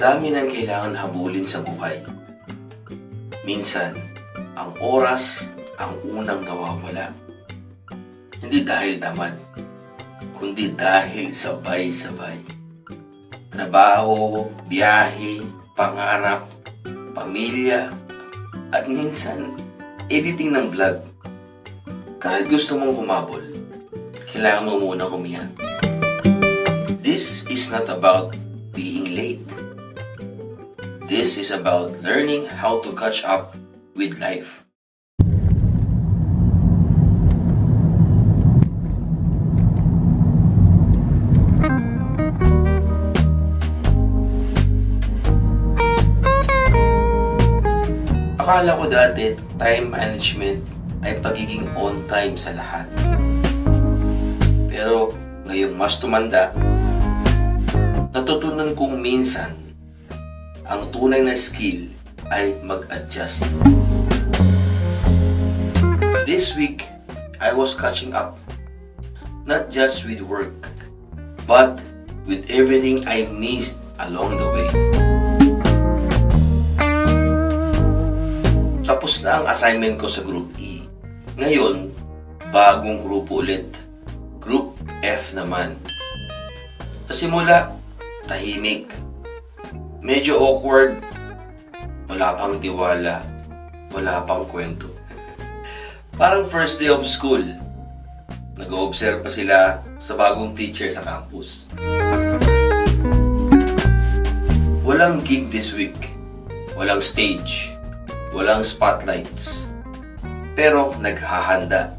dami ng kailangan habulin sa buhay. Minsan, ang oras ang unang nawawala. Hindi dahil tamad, kundi dahil sabay-sabay. Trabaho, biyahe, pangarap, pamilya, at minsan, editing ng vlog. Kahit gusto mong humabol, kailangan mo muna huminga. This is not about being late. This is about learning how to catch up with life. Akala ko dati, time management ay pagiging on time sa lahat. Pero ngayong mas tumanda, natutunan kong minsan, ang tunay na skill ay mag-adjust. This week, I was catching up, not just with work, but with everything I missed along the way. Tapos na ang assignment ko sa Group E. Ngayon, bagong grupo ulit. Group F naman. Sa simula, tahimik. Medyo awkward. Wala pang tiwala. Wala pang kwento. Parang first day of school. Nag-o-observe pa sila sa bagong teacher sa campus. Walang gig this week. Walang stage. Walang spotlights. Pero naghahanda.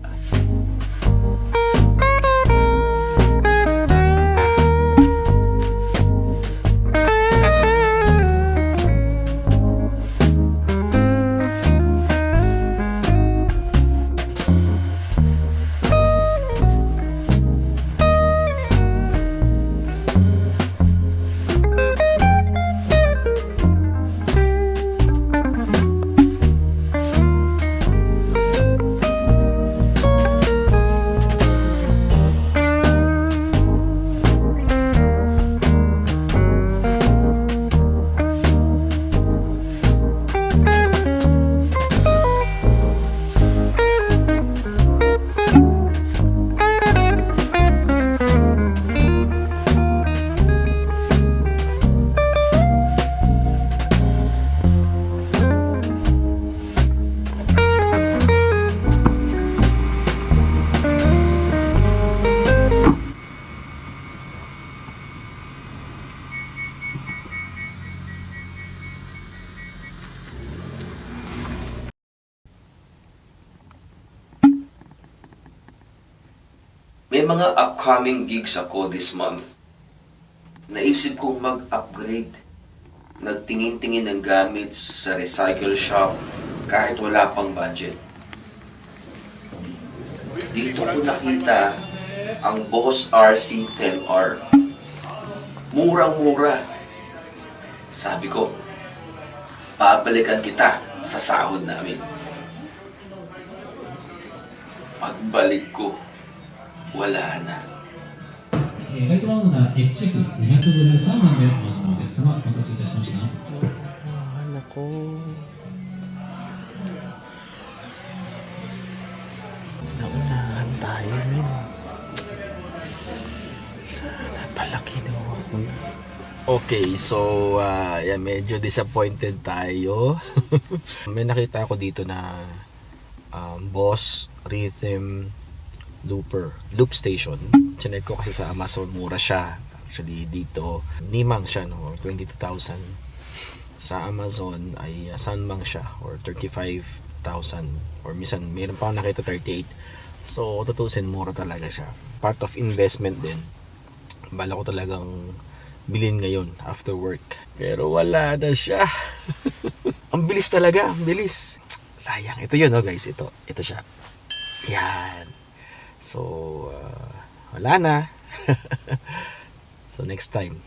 May mga upcoming gigs ako this month. Naisip kong mag-upgrade. Nagtingin-tingin ng gamit sa recycle shop kahit wala pang budget. Dito ko nakita ang Boss RC10R. Murang-mura. Sabi ko, babalikan kita sa sahod namin. Pagbalik ko, wala na. ライトバウンドな F チェック253番でお待ちのお客様、お待たせいたしました。Nako. Naunahan tayo, men. Sana pala kinuha ko yun. Okay, so yeah, medyo disappointed tayo. May nakita ako dito na Boss Rhythm Loop Station. Chinek ko kasi sa Amazon, mura siya. Actually dito, nimang siya, no? 22,000. Sa Amazon ay sanmang siya, or 35,000. Or minsan, mayroon pa akong nakita 38. So, tutusin, mura talaga siya. Part of investment din. Bala ko talagang bilhin ngayon after work. Pero wala na siya. Ang bilis talaga, ang bilis. Sayang. Ito yun, no, guys. Ito siya. Yan. So, wala na. So, next time.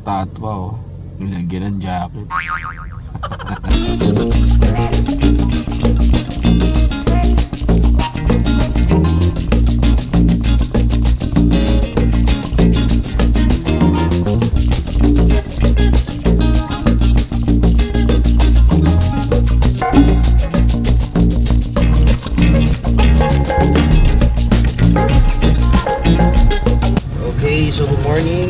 estatwa, oh. Nilagyan ng jacket. Okay, so good morning.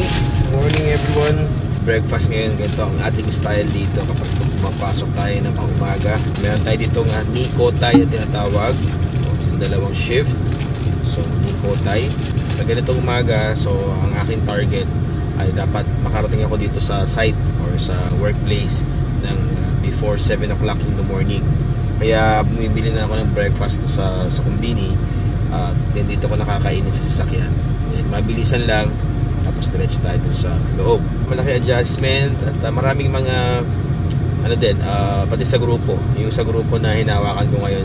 Good morning everyone. Breakfast ngayon, ganito ang ating style dito kapag pumapasok tayo ng pang-umaga. Meron tayo dito nga Nico Thai na tinatawag. Dalawang shift. So Nico Thai. Sa ganitong umaga, so ang aking target ay dapat makarating ako dito sa site or sa workplace ng before 7 o'clock in the morning. Kaya bumibili na ako ng breakfast sa kumbini. Then dito ko nakakainin sa sasakyan. Mabilisan lang, tapos stretch tayo dun sa loob. Malaki adjustment at maraming mga pati sa grupo. Yung sa grupo na hinawakan ko ngayon,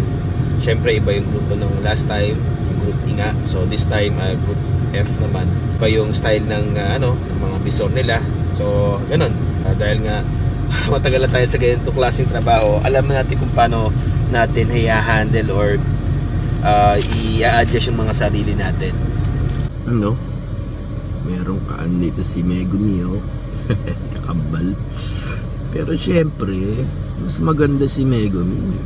syempre iba yung grupo ng last time, yung group E nga. So this time group F naman. Iba yung style ng ng mga bisor nila. So ganun. Dahil nga matagal na tayo sa ganitong klaseng trabaho, alam na natin kung paano natin i-handle or i-adjust yung mga sarili natin. Ano? Merong kaan dito si Megumi, oh. Kakambal. Pero syempre, mas maganda si Megumi.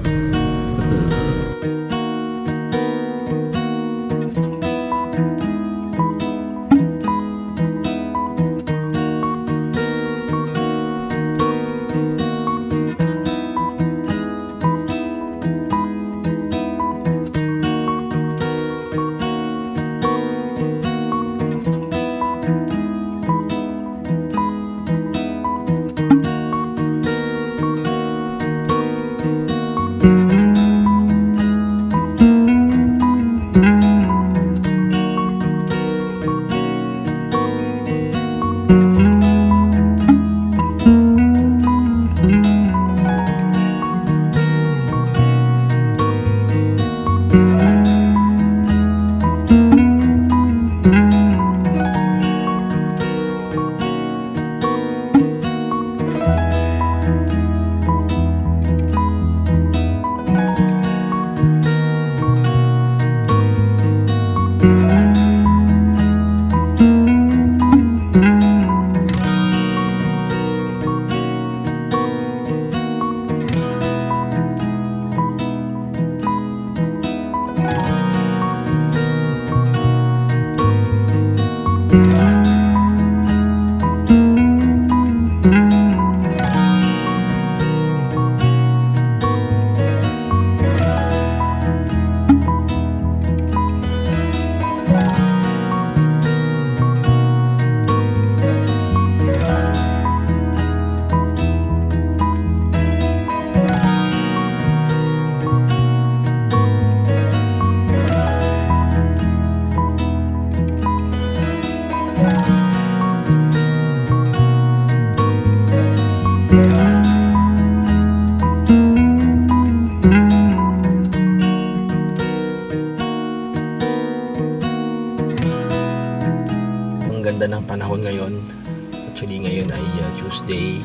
Ang ganda ng panahon ngayon. Actually ngayon ay Tuesday,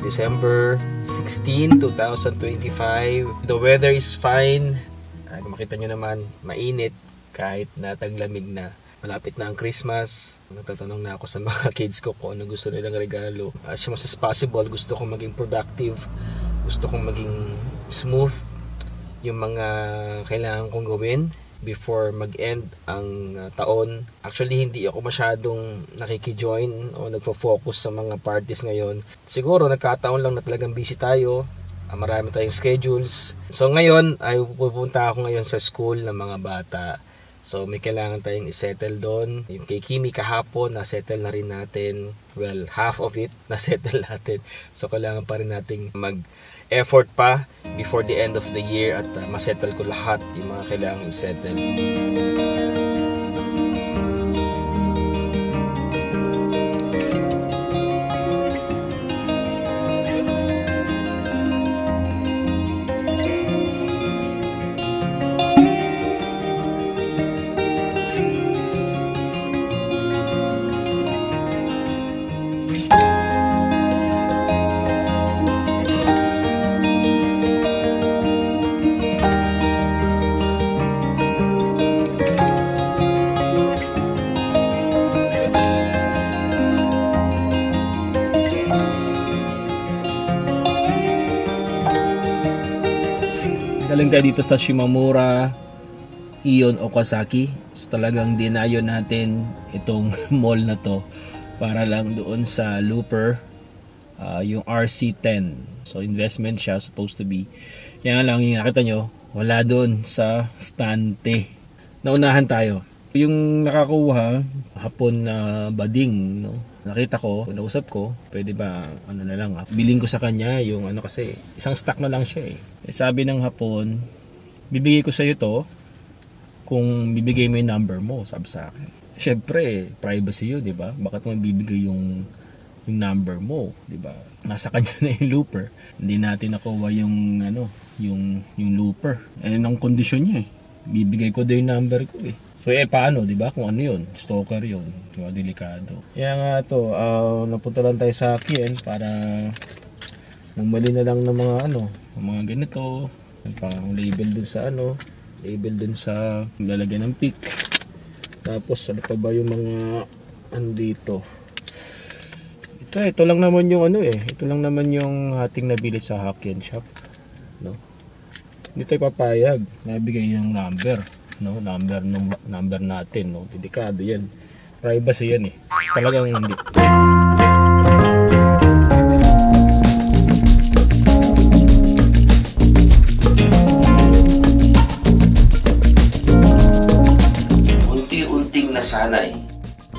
December 16, 2025. The weather is fine. Kung makita nyo naman, mainit kahit na taglamig na. Malapit na ang Christmas. Nagtatanong na ako sa mga kids ko kung ano gusto nilang regalo. As much as possible, gusto kong maging productive. Gusto kong maging smooth yung mga kailangan kong gawin before mag-end ang taon. Actually, hindi ako masyadong nakikijoin o nagfo-focus sa mga parties ngayon. Siguro, nagkataon lang na talagang busy tayo. Marami tayong schedules. So, ngayon, ay pupunta ako ngayon sa school ng mga bata. So, may kailangan tayong isettle doon. Yung kay Kimi kahapon, na-settle na rin natin. Well, half of it, na-settle natin. So, kailangan pa rin nating mag-effort pa before the end of the year at ma-settle ko lahat yung mga kailangan isettle. Galing tayo dito sa Shimamura Ion Okazaki. So talagang dinayo natin itong mall na to para lang doon sa Looper, yung RC10. So investment siya, supposed to be. Kaya lang yung nakita nyo, wala doon sa stante. Naunahan tayo. Yung nakakuha, hapon na bading, no? Nakita ko, nausap ko, pwede ba, ano na lang, biling ko sa kanya yung ano kasi, isang stock na lang siya eh. Sabi ng hapon, bibigay ko sa iyo to, kung bibigay mo yung number mo, sabi sa akin. Syempre, privacy yun, di ba? Bakit mo bibigay yung number mo, di ba? Nasa kanya na yung looper. Hindi natin nakuha yung ano, yung looper. Ayun ang kondisyon niya eh. Bibigay ko din yung number ko eh. So paano, di ba? Kung ano yun, stalker yun, diba? Delikado. Kaya nga to, napunta lang tayo sa akin para bumali na lang ng mga ano, mga ganito, pang label dun sa ano, label dun sa lalagyan ng pick. Tapos ano pa ba yung mga ano dito? Ito lang naman yung ano eh. Ito lang naman yung ating nabili sa Hokkien shop, no? Hindi tayo papayag na bigay yung number, no? Number natin, no? Delikado 'yan. Privacy 'yan eh. Talagang hindi. Nasanay,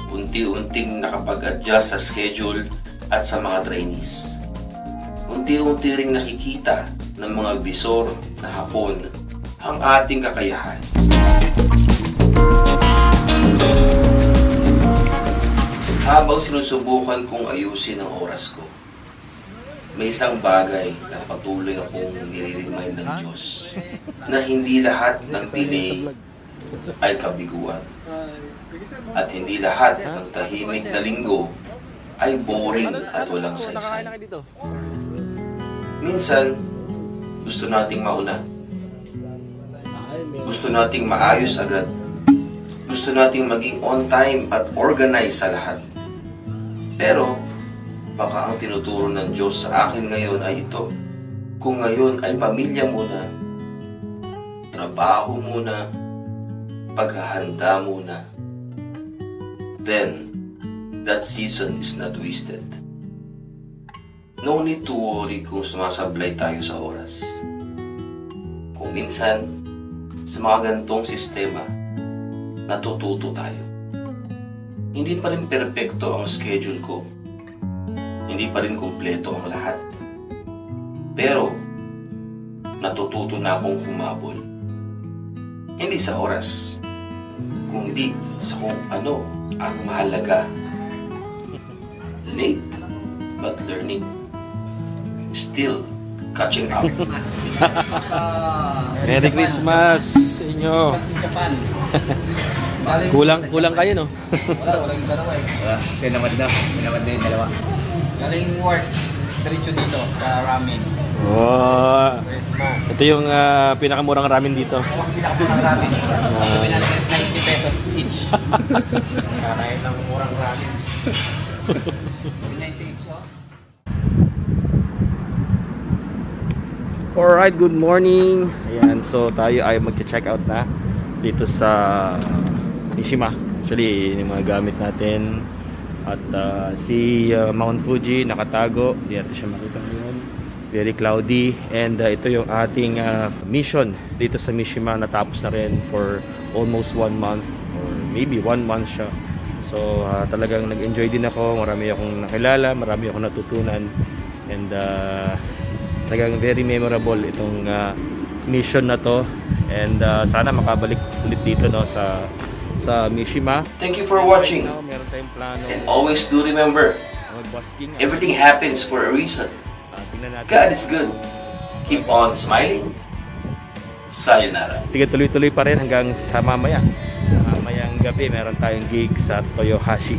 unti-unting nakapag-adjust sa schedule at sa mga trainees. Unti-unti ring nakikita ng mga bisor na hapon ang ating kakayahan. Habang sinusubukan kong ayusin ang oras ko, may isang bagay na patuloy akong nire-remind ng Diyos na hindi lahat ng delay ay kabiguan. At hindi lahat ng tahimik na linggo ay boring at walang saysay. Minsan, gusto nating mauna. Gusto nating maayos agad. Gusto nating maging on time at organized sa lahat. Pero, baka ang tinuturo ng Diyos sa akin ngayon ay ito. Kung ngayon ay pamilya muna, trabaho muna, paghahanda muna, then that season is not wasted. No need to worry kung sumasablay tayo sa oras. Kung minsan, sa mga gantong sistema, natututo tayo. Hindi pa rin perpekto ang schedule ko. Hindi pa rin kumpleto ang lahat. Pero, natututo na akong humabol. Hindi sa oras, kundi sa kung ano ang mahalaga. Late but learning. Still catching up. Merry Christmas sa inyo. Kulang kayo, no? Walang dalawa eh. Pinamad na yung dalawa. Galing work, diretso dito sa ramen. Oh, Christmas. ito yung pinakamurang ramen dito. Pinakamurang ramen. Sabi natin 90 pesos each. Kakain ng murang ramen. 90 each, oh. Alright, good morning. Ayan, so tayo ay mag-check out na dito sa Mishima. Actually, yung mga gamit natin. At si Mount Fuji nakatago. Hindi natin siya makita ngayon. Very cloudy. And ito yung ating mission dito sa Mishima. Natapos na rin for almost 1 month or maybe 1 month siya. So talagang nag-enjoy din ako. Marami akong nakilala, marami akong natutunan. And talagang very memorable itong mission na to. And sana makabalik ulit dito, no, sa Mishima. Thank you for watching. Right now, meron tayong plano. And always do remember, Mag-busking. everything happens for a reason. Tingnan natin. God is good. Keep on smiling. Sayonara. Sige, tuloy-tuloy pa rin hanggang sa mamaya. Mamayang gabi, meron tayong gig sa Toyohashi.